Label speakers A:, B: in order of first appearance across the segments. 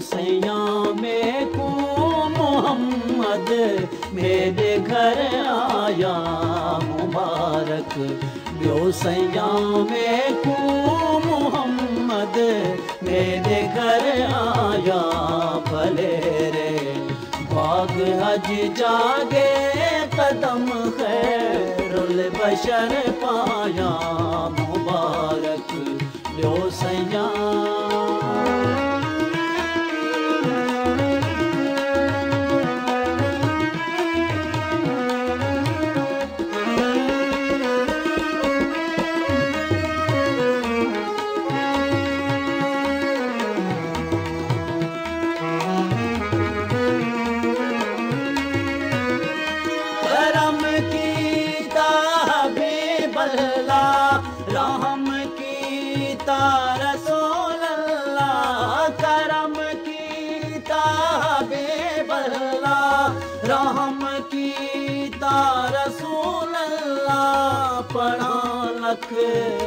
A: सैयां में को मोहम्मद मेरे घर आया मुबारक ॿियो सैयां में को मोहम्मद मेरे घर आया भले रे बाग हज जागे कदम खैरुल बशर पाया मुबारक ॿियो सैयां रहम कीता रसूल अल्लाह करम कीता हबीब अल्लाह रहम कीता रसूल अल्लाह पढ़ा लख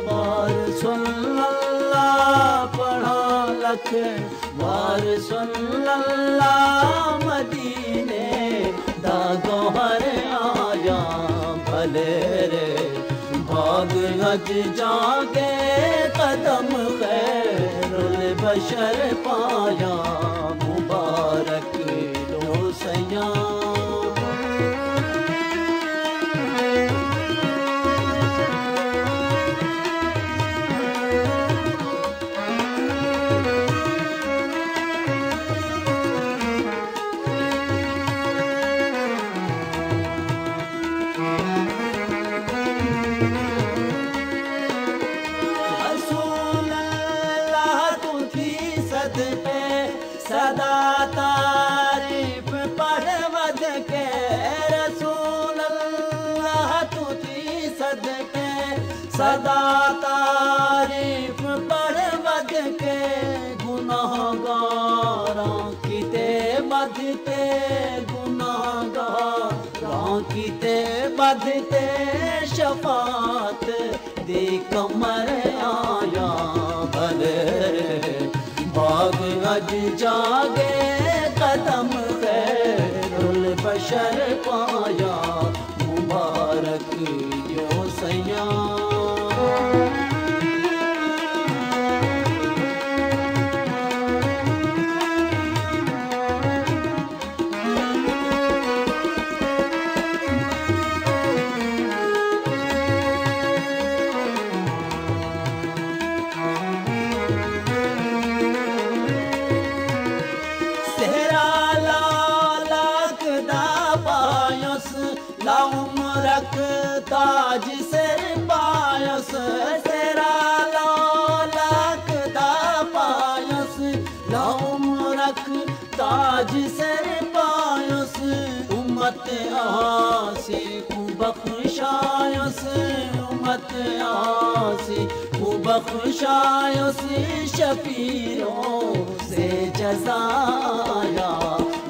A: बार सुल्लल्लाह पढ़ा लख बार सुल्लल्लाह मदीने दा गौहर आया भले रे बाग हज जागे कदम खैरुल बशर पाया मुबारक लो सैयां सदा तारीफ पढ़ वध के रसूल अल्लाह तुझी सदके सदा तारीफ पढ़ वध के गुनाहगारां किते बधते गुनाहगारां किते बधते शफात दी कमर आया भले बाग हज जागे कदम खैरुल बशर पाया मुबारक ॿियो सैयां ताज सिर पायस तेरा लालक दा पायस लौम रख ताज सिर पायस उम्मत आसी को बख्शायस उम्मत आसी को बख्शायस शफीरों से जज़ाया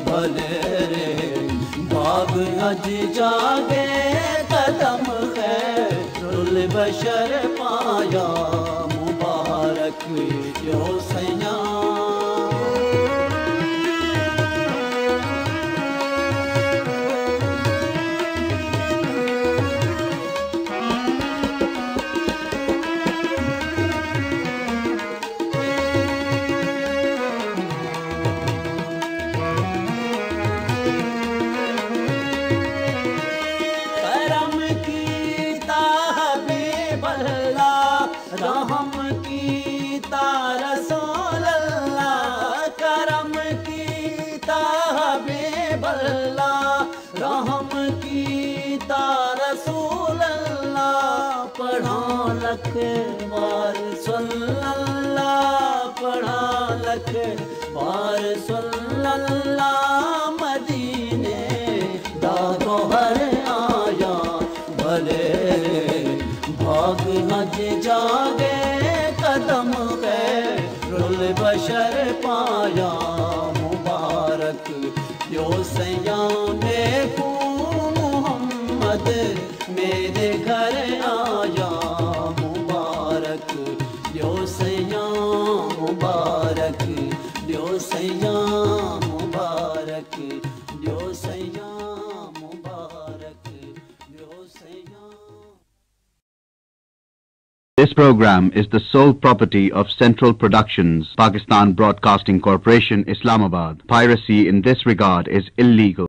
A: भले रे बाग हज जागे कदम खैरुल बशर पाया मुबारक ॿियो सैयां रहम कीता रसूल अल्लाह करम कीता हबीब अल्लाह रहम कीता रसूल अल्लाह पढ़ा लख बार सुल्लल्लाह पढ़ा लख बार सुल्लल्लाह मदीने दा गौहर आया भले बाग हज जागे कदम खैरुल बशर पाया मुबारक ॿियो सैयां में को मोहम्मद मेरे घर आया मुबारक ॿियो सैयां मुबारक دیو سیاں مبارک دیو سیاں مبارک دیو سیاں.
B: This program is the sole property of Central Productions, Pakistan Broadcasting Corporation, Islamabad. Piracy in this regard is illegal.